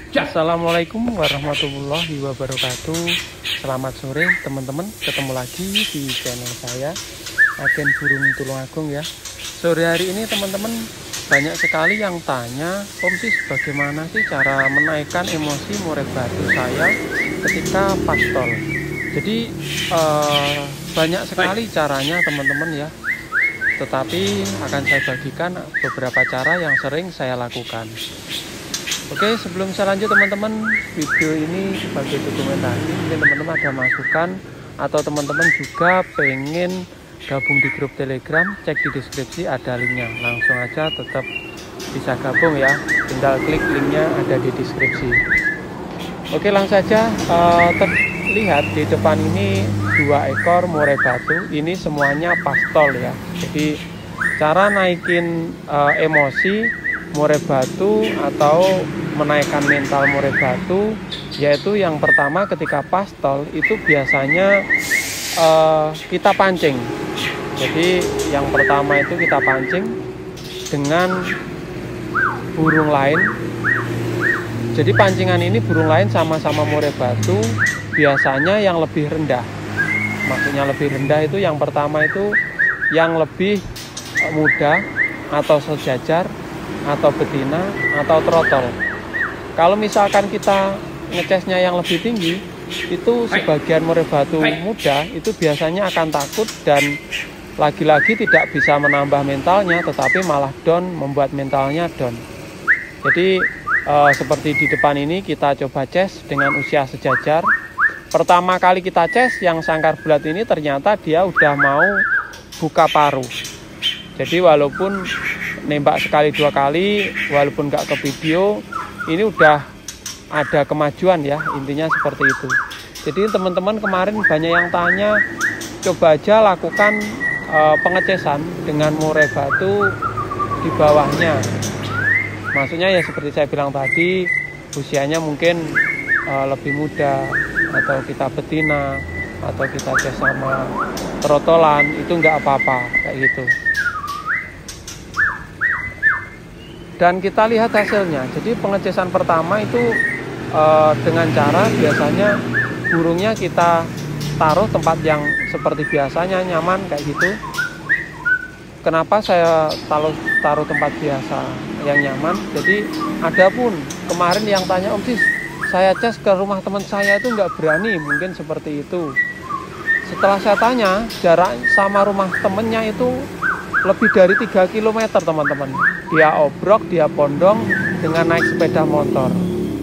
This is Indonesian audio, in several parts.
Assalamualaikum warahmatullahi wabarakatuh. Selamat sore teman-teman, ketemu lagi di channel saya, Agen Burung Tulungagung ya. Sore hari ini teman-teman banyak sekali yang tanya, Om Sis bagaimana sih cara menaikkan emosi murai batu saya ketika pastol. Jadi banyak sekali caranya teman-teman ya, tetapi akan saya bagikan beberapa cara yang sering saya lakukan. Oke, sebelum saya lanjut teman-teman, video ini sebagai dokumentasi. Mungkin teman-teman ada masukan atau teman-teman juga pengen gabung di grup Telegram, cek di deskripsi ada linknya. Langsung aja tetap bisa gabung ya, tinggal klik linknya ada di deskripsi. Oke, langsung saja. Terlihat di depan ini 2 ekor murai batu. Ini semuanya pastol ya. Jadi cara naikin emosi murai batu atau menaikkan mental murai batu, yaitu yang pertama ketika pastol itu biasanya kita pancing. Jadi yang pertama itu kita pancing dengan burung lain. Jadi pancingan ini burung lain sama-sama murai batu, biasanya yang lebih rendah. Maksudnya lebih rendah itu yang pertama itu yang lebih muda atau sejajar atau betina atau trotol. Kalau misalkan kita ngecesnya yang lebih tinggi, itu sebagian murai batu muda itu biasanya akan takut dan lagi-lagi tidak bisa menambah mentalnya, tetapi malah down, membuat mentalnya down. Jadi seperti di depan ini kita coba ces dengan usia sejajar. Pertama kali kita ces yang sangkar bulat ini ternyata dia udah mau buka paruh. Jadi walaupun nembak sekali 2 kali, walaupun nggak ke video, ini udah ada kemajuan ya, intinya seperti itu. Jadi teman-teman kemarin banyak yang tanya, coba aja lakukan pengecesan dengan murai batu di bawahnya. Maksudnya ya seperti saya bilang tadi, usianya mungkin lebih muda, atau kita betina, atau kita ces sama trotolan, itu nggak apa-apa kayak gitu. Dan kita lihat hasilnya. Jadi pengecesan pertama itu dengan cara biasanya burungnya kita taruh tempat yang seperti biasanya, nyaman kayak gitu. Kenapa saya taruh tempat biasa yang nyaman? Jadi ada pun kemarin yang tanya, Om Sis, saya ces ke rumah teman saya itu nggak berani, mungkin seperti itu. Setelah saya tanya, jarak sama rumah temennya itu lebih dari 3 km teman-teman. Dia obrok, dia pondong dengan naik sepeda motor.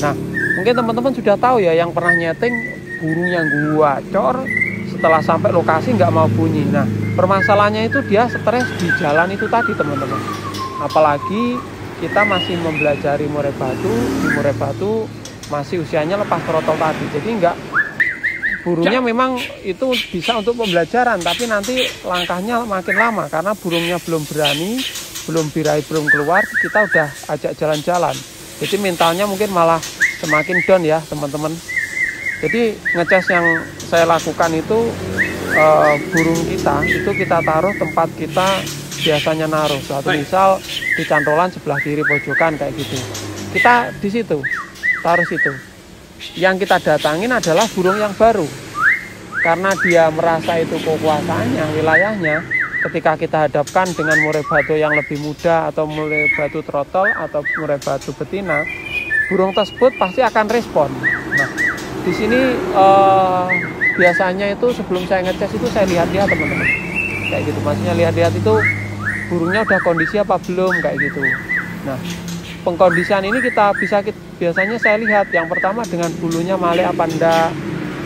Nah, mungkin teman-teman sudah tahu ya, yang pernah nyeting burungnya guacor, setelah sampai lokasi nggak mau bunyi. Nah, permasalahannya itu dia stres di jalan itu tadi teman-teman. Apalagi kita masih mempelajari murai batu, di murai batu masih usianya lepas trotol tadi. Jadi burungnya memang itu bisa untuk pembelajaran, tapi nanti langkahnya makin lama karena burungnya belum berani, belum birahi, belum keluar, kita udah ajak jalan-jalan. Jadi mentalnya mungkin malah semakin down ya teman-teman. Jadi ngeces yang saya lakukan itu burung kita taruh tempat kita biasanya naruh. Suatu misal di cantolan sebelah kiri pojokan kayak gitu. Kita di situ taruh situ. Yang kita datangin adalah burung yang baru, karena dia merasa itu kekuasaannya, wilayahnya. Ketika kita hadapkan dengan murai batu yang lebih muda atau murai batu trotol atau murai batu betina, burung tersebut pasti akan respon. Nah, di sini biasanya itu sebelum saya ngeces itu saya lihat-lihat teman-teman, kayak gitu. Maksudnya lihat-lihat itu burungnya udah kondisi apa belum kayak gitu. Nah, pengkondisian ini biasanya saya lihat yang pertama dengan bulunya male apa enggak,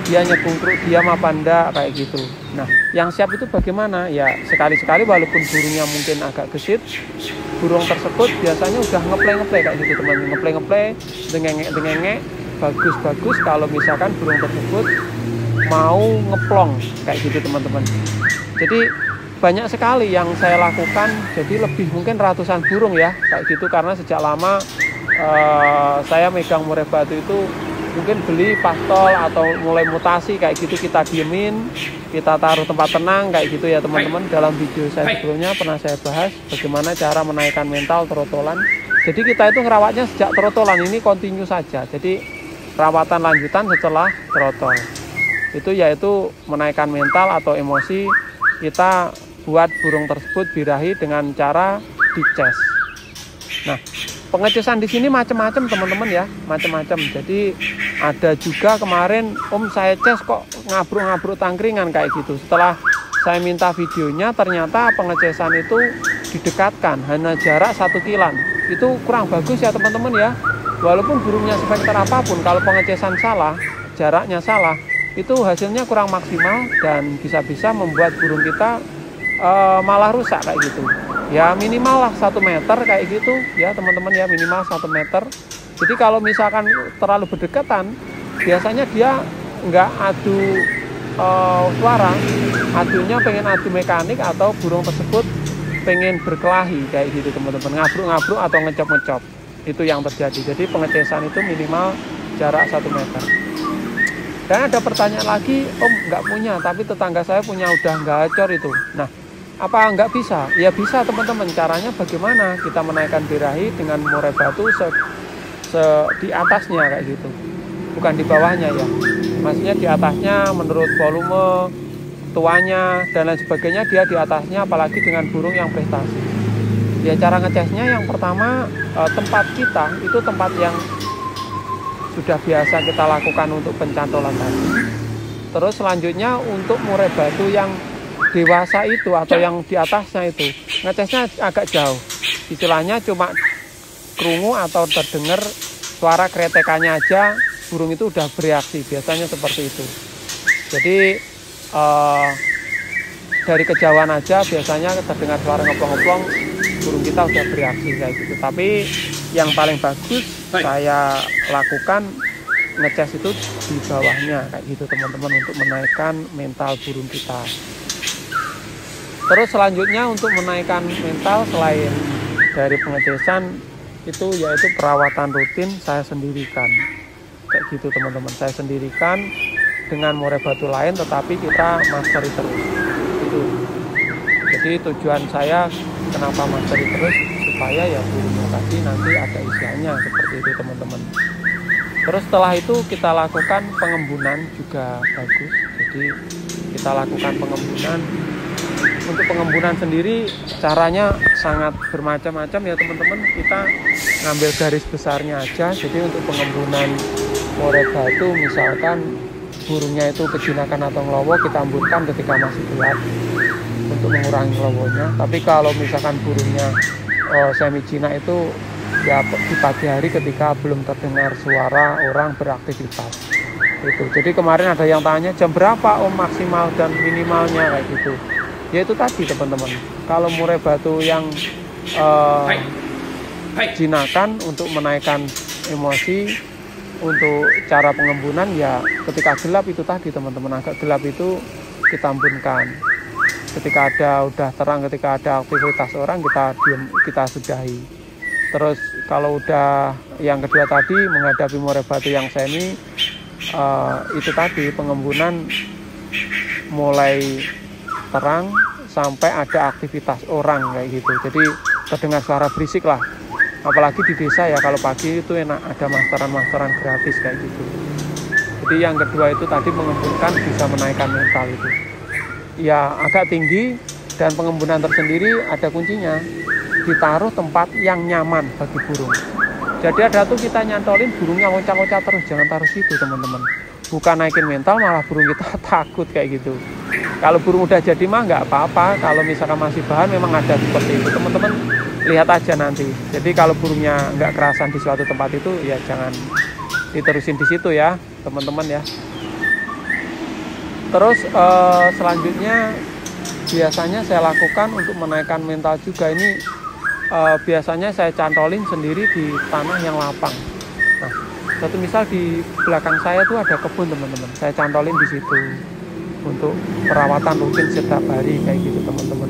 dia nyebungkruk diam apa enggak kayak gitu. Nah, yang siap itu bagaimana? Ya sekali-sekali walaupun burungnya mungkin agak gesit, burung tersebut biasanya udah ngeplay kayak gitu teman, ngeplay, dengengek, bagus kalau misalkan burung tersebut mau ngeplong kayak gitu teman-teman. Jadi banyak sekali yang saya lakukan, jadi lebih mungkin ratusan burung ya kayak gitu, karena sejak lama saya megang murai batu itu mungkin beli pastol atau mulai mutasi kayak gitu, kita diemin, kita taruh tempat tenang kayak gitu ya teman-teman. Dalam video saya sebelumnya pernah saya bahas bagaimana cara menaikkan mental trotolan Jadi kita itu ngerawatnya sejak trotolan ini kontinu saja. Jadi rawatan lanjutan setelah trotol itu yaitu menaikkan mental atau emosi kita buat burung tersebut birahi dengan cara dicas. Nah, pengecasan di sini macam-macam teman-teman ya, macam-macam. Jadi ada juga kemarin Om saya cas kok ngabruk-ngabruk tangkringan kayak gitu. Setelah saya minta videonya ternyata pengecasan itu didekatkan hanya jarak 1 kilan. Itu kurang bagus ya teman-teman ya. Walaupun burungnya spekter apapun, kalau pengecasan salah, jaraknya salah, itu hasilnya kurang maksimal dan bisa-bisa membuat burung kita malah rusak kayak gitu. Ya minimal lah 1 meter kayak gitu ya teman-teman ya, minimal 1 meter. Jadi kalau misalkan terlalu berdekatan, biasanya dia nggak adu suara, adunya pengen adu mekanik atau burung tersebut pengen berkelahi kayak gitu teman-teman, ngabruk-ngabruk atau ngecop-ngecop. Itu yang terjadi. Jadi pengecasan itu minimal jarak 1 meter. Dan ada pertanyaan lagi, Om nggak punya, tapi tetangga saya punya udah gacor itu. Nah, apa nggak bisa? Ya bisa teman-teman. Caranya bagaimana? Kita menaikkan birahi dengan murai batu di atasnya kayak gitu. Bukan di bawahnya ya. Maksudnya di atasnya menurut volume tuanya dan lain sebagainya, dia di atasnya apalagi dengan burung yang prestasi. Ya cara ngecasnya yang pertama tempat kita itu tempat yang sudah biasa kita lakukan untuk pencantolan tadi. Terus selanjutnya untuk murai batu yang dewasa itu atau yang di atasnya itu ngecasnya agak jauh. Istilahnya cuma kerungu atau terdengar suara kretekannya aja burung itu udah bereaksi, biasanya seperti itu. Jadi dari kejauhan aja biasanya terdengar suara ngeplong-ngeplong, burung kita udah bereaksi kayak gitu. Tapi yang paling bagus saya lakukan ngecas itu di bawahnya kayak gitu teman-teman, untuk menaikkan mental burung kita. Terus selanjutnya untuk menaikkan mental selain dari pengecasan itu yaitu perawatan rutin saya sendirikan kayak gitu teman-teman. Saya sendirikan dengan murai batu lain, tetapi kita mastery terus itu. Jadi tujuan saya kenapa mastery terus, supaya ya burungnya tadi nanti ada isiannya seperti itu teman-teman. Terus setelah itu kita lakukan pengembunan juga bagus. Jadi kita lakukan pengembunan. Untuk pengembunan sendiri caranya sangat bermacam-macam ya teman-teman. Kita ngambil garis besarnya aja. Jadi untuk pengembunan murai batu misalkan burungnya itu kejinakan atau ngelowo, kita embunkan ketika masih gelap untuk mengurangi ngelowonya. Tapi kalau misalkan burungnya semi jinak itu ya di pagi hari ketika belum terdengar suara orang beraktivitas itu. Jadi kemarin ada yang tanya jam berapa Om maksimal dan minimalnya kayak gitu. Ya itu tadi teman-teman, kalau murai batu yang jinakan untuk menaikkan emosi, untuk cara pengembunan ya ketika gelap itu tadi teman-teman, agak gelap itu kita embunkan. Ketika udah terang, ketika ada aktivitas orang kita sudahi. Terus kalau udah yang kedua tadi menghadapi murai batu yang semi, itu tadi pengembunan mulai terang sampai ada aktivitas orang kayak gitu. Jadi terdengar suara berisik lah. Apalagi di desa ya, kalau pagi itu enak ada masteran gratis kayak gitu. Jadi yang kedua itu tadi mengembunkan bisa menaikkan mental itu. Ya agak tinggi dan pengembunan tersendiri ada kuncinya. Ditaruh tempat yang nyaman bagi burung. Jadi ada tuh kita nyantolin burungnya ngocak-ngocak terus, jangan taruh situ teman-teman. Bukan naikin mental, malah burung kita takut kayak gitu. Kalau burung udah jadi mah nggak apa-apa. Kalau misalkan masih bahan memang ada seperti itu teman-teman, lihat aja nanti. Jadi kalau burungnya nggak kerasan di suatu tempat itu ya jangan diterusin di situ ya teman-teman ya. Terus selanjutnya biasanya saya lakukan untuk menaikkan mental juga ini, biasanya saya cantolin sendiri di tanah yang lapang. Nah, satu misal di belakang saya tuh ada kebun teman-teman, saya cantolin di situ untuk perawatan rutin setiap hari kayak gitu teman-teman.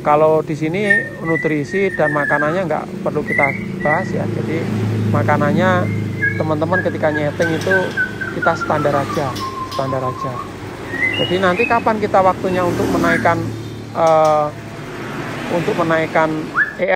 Kalau di sini nutrisi dan makanannya nggak perlu kita bahas ya. Jadi makanannya teman-teman ketika nyeting itu kita standar aja. Jadi nanti kapan kita waktunya untuk menaikkan